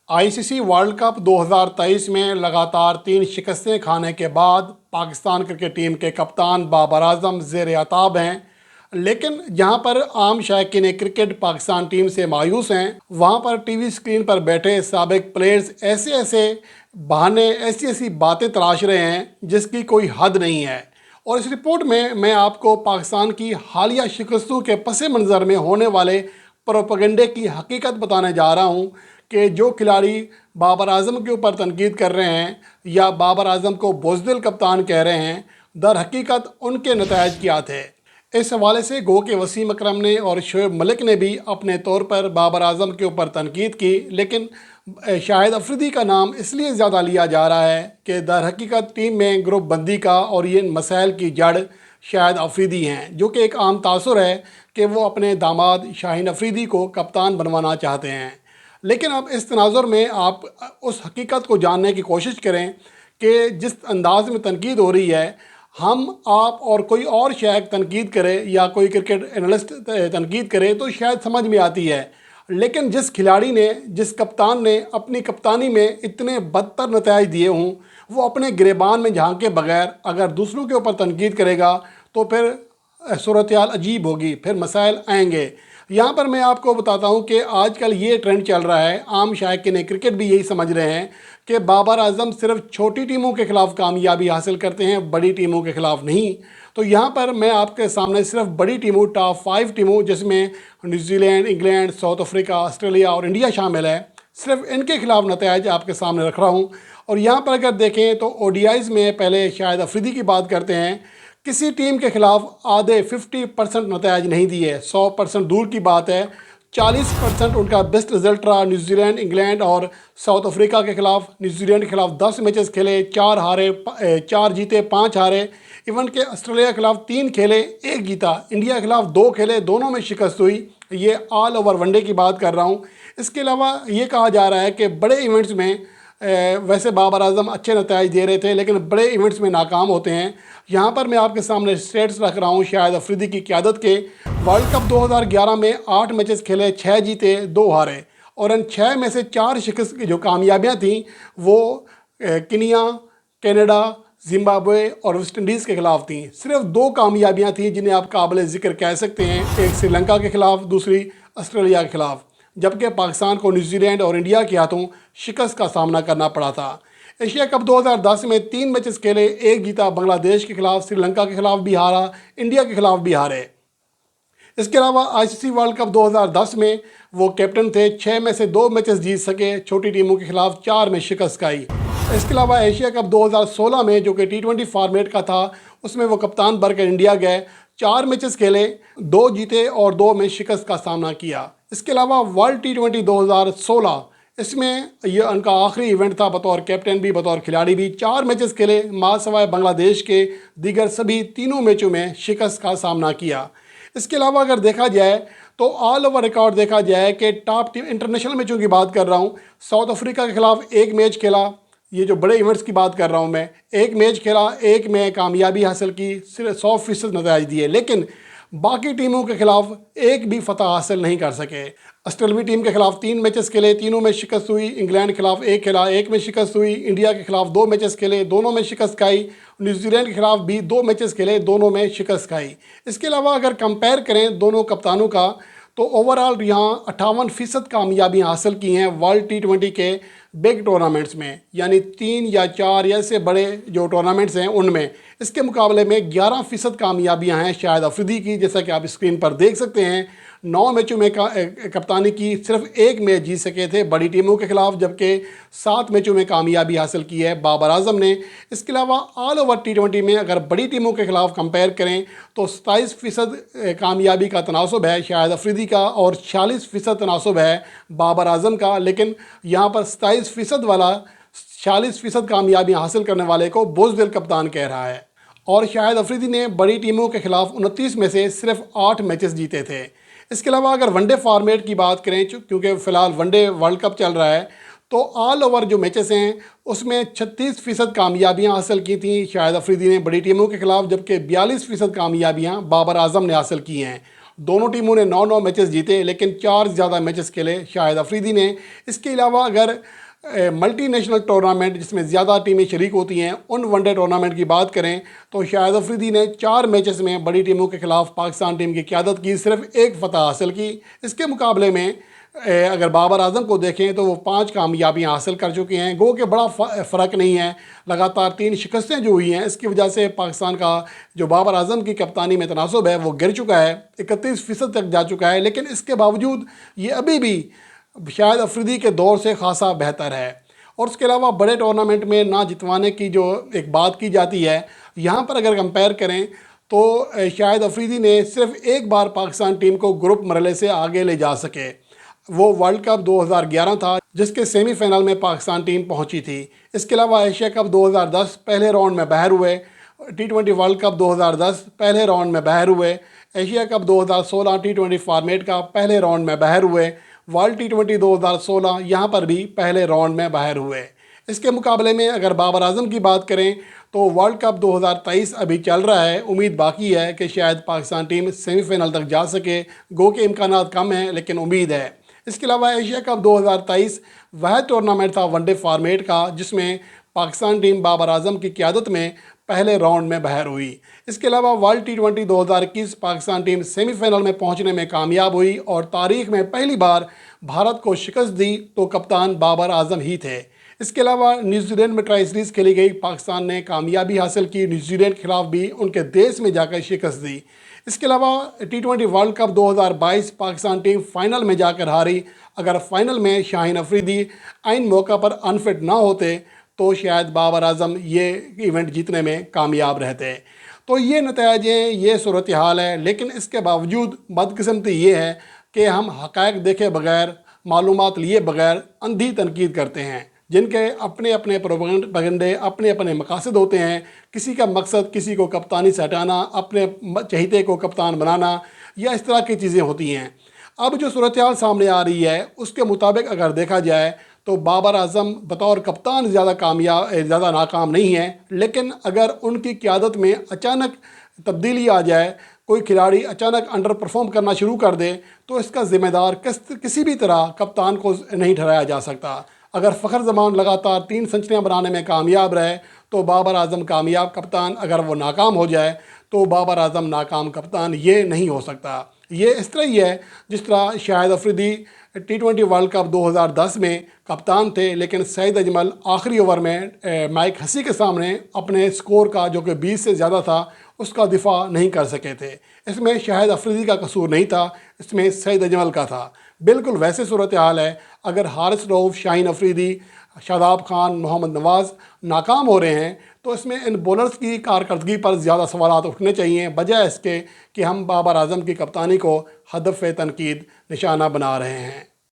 ICC world cup 2023 में लगातार 3 शिकस्तें खाने के बाद पाकिस्तान क्रिकेट टीम के कप्तान बाबर आजम ज़ेर आताब हैं। लेकिन जहां पर आम शायकीन क्रिकेट पाकिस्तान टीम से मायूस हैं, वहां पर टीवी स्क्रीन पर बैठे साबिक प्लेयर्स ऐसे ऐसे बहाने, ऐसी ऐसी बातें तलाश रहे हैं जिसकी कोई हद नहीं है। और इस रिपोर्ट में मैं आपको पाकिस्तान की हालिया शिकस्तों के पस मंज़र में होने वाले प्रोपेगेंडे की हकीकत बताने जा रहा हूँ कि जो खिलाड़ी बाबर आजम के ऊपर तनकीद कर रहे हैं या बाबर आजम को बुज़दिल कप्तान कह रहे हैं, दर हकीकत उनके नतायज क्या थे। इस हवाले से गो के वसीम अकरम ने और शोएब मलिक ने भी अपने तौर पर बाबर आजम के ऊपर तनकीद की, लेकिन शाहिद अफरीदी का नाम इसलिए ज़्यादा लिया जा रहा है कि दर हकीकत टीम में ग्रुप बंदी का और ये मसाइल की जड़ शाहिद अफरीदी हैं, जो कि एक आम तासुर है कि वो अपने दामाद शाहीन अफरीदी को कप्तान बनवाना चाहते हैं। लेकिन अब इस तनाजुर में आप उस हकीकत को जानने की कोशिश करें कि जिस अंदाज में तनकीद हो रही है, हम आप और कोई और शायद तनकीद करे या कोई क्रिकेट एनालिस्ट तनकीद करे तो शायद समझ में आती है। लेकिन जिस खिलाड़ी ने, जिस कप्तान ने अपनी कप्तानी में इतने बदतर नताइज दिए हों, वो अपने गिरेबान में झांके बगैर अगर दूसरों के ऊपर तनकीद करेगा तो फिर सूरत हाल अजीब होगी, फिर मसाइल आएंगे। यहाँ पर मैं आपको बताता हूँ कि आजकल ये ट्रेंड चल रहा है, आम शायकीन क्रिकेट भी यही समझ रहे हैं कि बाबर आजम सिर्फ छोटी टीमों के खिलाफ कामयाबी हासिल करते हैं, बड़ी टीमों के खिलाफ नहीं। तो यहाँ पर मैं आपके सामने सिर्फ बड़ी टीमों, टॉप 5 टीमों जिसमें New Zealand, England, south Africa, Australia और इंडिया शामिल है, सिर्फ इनके खिलाफ नतायज आपके सामने रख रहा हूँ। और यहाँ पर अगर देखें तो ओडीआईज़ में पहले शाहिद अफरीदी की बात करते हैं, किसी टीम के खिलाफ आधे 50% नतायज नहीं दिए, 100% दूर की बात है, 40% उनका बेस्ट रिजल्ट रहा न्यूजीलैंड, इंग्लैंड और साउथ अफ्रीका के खिलाफ। न्यूजीलैंड के खिलाफ 10 मैचेस खेले, 4 हारे, 4 जीते, 5 हारे। इवन के ऑस्ट्रेलिया के खिलाफ 3 खेले, 1 जीता। इंडिया के खिलाफ 2 खेले, दोनों में शिकस्त हुई। ये ऑल ओवर वनडे की बात कर रहा हूँ। इसके अलावा ये कहा जा रहा है कि बड़े इवेंट्स में वैसे बाबर आजम अच्छे नताइज दे रहे थे, लेकिन बड़े इवेंट्स में नाकाम होते हैं। यहाँ पर मैं आपके सामने स्टेट्स रख रहा हूँ शाहिद अफरीदी की क़यादत के। वर्ल्ड कप 2011 में 8 मैचेस खेले, 6 जीते, 2 हारे और इन 6 में से 4 शिकस्त की जो कामयाबियाँ थीं वो केनिया, कनाडा, जिम्बाब्वे और वेस्ट इंडीज़ के खिलाफ थी। सिर्फ 2 कामयाबियाँ थीं जिन्हें आप काबिल ज़िक्र कह सकते हैं, एक श्रीलंका के खिलाफ, दूसरी ऑस्ट्रेलिया के खिलाफ। जबकि पाकिस्तान को न्यूजीलैंड और इंडिया के हाथों शिकस्त का सामना करना पड़ा था। एशिया कप 2010 में 3 मैचेस खेले, 1 जीता, बांग्लादेश के खिलाफ, श्रीलंका के खिलाफ भी हारा, इंडिया के खिलाफ भी हारे। इसके अलावा आईसीसी वर्ल्ड कप 2010 में वो कैप्टन थे, 6 में से 2 मैचेस जीत सके, छोटी टीमों के खिलाफ 4 में शिकस्त खाई। इसके अलावा एशिया कप 2016 में जो कि T20 फॉर्मेट का था, उसमें वो कप्तान बनकर इंडिया गए, 4 मैचेस खेले, 2 जीते और 2 में शिकस्त का सामना किया। इसके अलावा वर्ल्ड T20 2016, इसमें यह उनका आखिरी इवेंट था बतौर कैप्टन भी, बतौर खिलाड़ी भी। 4 मैचेस खेले, मां सवाए बांग्लादेश के, दीगर सभी तीनों मैचों में शिकस्त का सामना किया। इसके अलावा अगर देखा जाए तो ऑल ओवर रिकॉर्ड देखा जाए कि टॉप टीम इंटरनेशनल मैचों की बात कर रहा हूँ, साउथ अफ्रीका के खिलाफ 1 मैच खेला, ये जो बड़े इवेंट्स की बात कर रहा हूँ मैं, 1 मैच खेला, 1 में कामयाबी हासिल की, सिर्फ 100% नताइज दिए, लेकिन बाकी टीमों के खिलाफ एक भी फतह हासिल नहीं कर सके। ऑस्ट्रेलवी टीम के खिलाफ 3 मैचेस खेले, तीनों में शिकस्त हुई। इंग्लैंड के खिलाफ 1 खेला, 1 में शिकस्त हुई। इंडिया के खिलाफ 2 मैचेस खेले, दोनों में शिकस्त खाई। न्यूजीलैंड के खिलाफ भी 2 मैचेस खेले, दोनों में शिकस्त खाई। इसके अलावा अगर कंपेयर करें दोनों कप्तानों का तो ओवरऑल यहाँ 58% कामयाबियाँ हासिल की हैं वर्ल्ड T20 के बिग टूर्नामेंट्स में, यानी 3 या 4 ऐसे बड़े जो टूर्नामेंट्स हैं उनमें। इसके मुकाबले में 11% कामयाबियां हैं शाहिद अफरीदी की, जैसा कि आप स्क्रीन पर देख सकते हैं। 9 मैचों में कप्तानी की, सिर्फ 1 मैच जीत सके थे बड़ी टीमों के खिलाफ, जबकि 7 मैचों में कामयाबी हासिल की है बाबर आजम ने। इसके अलावा ऑल ओवर T20 में अगर बड़ी टीमों के खिलाफ कंपेयर करें तो 27% कामयाबी का तनासब है शाहिद अफरीदी का और 46% तनासब है बाबर आजम का। लेकिन यहाँ पर 27% वाला 46% कामयाबियाँ हासिल करने वाले को बुज़दिल कप्तान कह रहा है। और शाहिद अफरीदी ने बड़ी टीमों के खिलाफ 29 में से सिर्फ 8 मैचेस जीते थे। इसके अलावा अगर वनडे फॉर्मेट की बात करें, क्योंकि फ़िलहाल वनडे वर्ल्ड कप चल रहा है, तो ऑल ओवर जो मैचेस हैं उसमें 36% कामयाबियाँ हासिल की थी शाहिद अफरीदी ने बड़ी टीमों के खिलाफ, जबकि 42% कामयाबियाँ बाबर आजम ने हासिल की हैं। दोनों टीमों ने 9-9 मैचेस जीते, लेकिन 4 से ज़्यादा मैचेस खेले शाहिद अफरीदी ने। इसके अलावा अगर मल्टीनेशनल टूर्नामेंट जिसमें ज़्यादा टीमें शरीक होती हैं, उन वनडे टूर्नामेंट की बात करें तो शाहिद अफरीदी ने 4 मैचेस में बड़ी टीमों के खिलाफ पाकिस्तान टीम की क़यादत की, सिर्फ एक फ़तह हासिल की। इसके मुकाबले में अगर बाबर आजम को देखें तो वो 5 कामयाबियां हासिल कर चुके हैं। गो के बड़ा फ़र्क नहीं है, लगातार 3 शिकस्तें जो हुई हैं इसकी वजह से पाकिस्तान का जो बाबर आजम की कप्तानी में तनासब है वो गिर चुका है, 31% तक जा चुका है। लेकिन इसके बावजूद ये अभी भी शाहिद अफरीदी के दौर से खासा बेहतर है। और उसके अलावा बड़े टूर्नामेंट में ना जितवाने की जो एक बात की जाती है, यहाँ पर अगर कंपेयर करें तो शाहिद अफरीदी ने सिर्फ एक बार पाकिस्तान टीम को ग्रुप मरहले से आगे ले जा सके। वो वर्ल्ड कप 2011 था जिसके सेमीफाइनल में पाकिस्तान टीम पहुंची थी। इसके अलावा एशिया कप 2010 पहले राउंड में बाहर हुए, T20 वर्ल्ड कप 2010 पहले राउंड में बाहर हुए, एशिया कप 2016 T20 फॉर्मेट का पहले राउंड में बाहर हुए, वर्ल्ड T20 2016 यहाँ पर भी पहले राउंड में बाहर हुए। इसके मुकाबले में अगर बाबर आजम की बात करें तो वर्ल्ड कप 2023 अभी चल रहा है, उम्मीद बाकी है कि शायद पाकिस्तान टीम सेमीफाइनल तक जा सके। गो के इम्कान कम हैं लेकिन उम्मीद है। इसके अलावा एशिया कप 2023 वह टूर्नामेंट था वनडे फॉर्मेट का जिसमें पाकिस्तान टीम बाबर आजम की क़यादत में पहले राउंड में बाहर हुई। इसके अलावा world T20 2021 Pakistan team semifinal में पहुंचने में कामयाब हुई और तारीख में पहली बार भारत को शिकस्त दी तो कप्तान बाबर आजम ही थे। इसके अलावा न्यूजीलैंड में ट्राई सीरीज़ खेली गई, पाकिस्तान ने कामयाबी हासिल की, न्यूजीलैंड के खिलाफ भी उनके देश में जाकर शिकस्त दी। इसके अलावा T20 world cup 2022 Pakistan team final में जाकर हारी। अगर फाइनल में शाहीन अफरीदी आइन मौका पर अनफिट ना होते तो शायद बाबर आजम ये इवेंट जीतने में कामयाब रहते। तो ये नतीजे हैं, ये सूरत हाल है। लेकिन इसके बावजूद बदकिस्मती ये है कि हम हक़ाइक़ देखे बगैर, मालूमात लिए बगैर अंधी तनकीद करते हैं, जिनके अपने अपने प्रोपेगेंडे, अपने अपने मकासद होते हैं। किसी का मकसद किसी को कप्तानी से हटाना, अपने चहेते को कप्तान बनाना, या इस तरह की चीज़ें होती हैं। अब जो सूरत हाल सामने आ रही है उसके मुताबिक अगर देखा जाए तो बाबर आजम बतौर कप्तान ज़्यादा नाकाम नहीं है। लेकिन अगर उनकी क़यादत में अचानक तब्दीली आ जाए, कोई खिलाड़ी अचानक अंडर परफॉर्म करना शुरू कर दे तो इसका ज़िम्मेदार किसी भी तरह कप्तान को नहीं ठहराया जा सकता। अगर फ़खर जमान लगातार 3 सेंचुरियाँ बनाने में कामयाब रहे तो बाबर आजम कामयाब कप्तान, अगर वो नाकाम हो जाए तो बाबर आजम नाकाम कप्तान ये नहीं हो सकता। ये इस तरह ही है जिस तरह Shahid Afridi T20 world cup 2010 में कप्तान थे, लेकिन सईद अजमल आखिरी ओवर में माइक हसी के सामने अपने स्कोर का जो कि 20 से ज़्यादा था उसका दिफा नहीं कर सके थे। इसमें शाहिद अफरीदी का कसूर नहीं था, इसमें सईद अजमल का था। बिल्कुल वैसे सूरत हाल है अगर हारिस रऊफ, शाहीन अफरीदी, शादाब खान, मोहम्मद नवाज़ नाकाम हो रहे हैं तो इसमें इन बॉलर्स की कारकर्दगी पर ज़्यादा सवालात उठने चाहिए, बजाय इसके कि हम बाबर आजम की कप्तानी को हदफ तनकीद निशाना बना रहे हैं।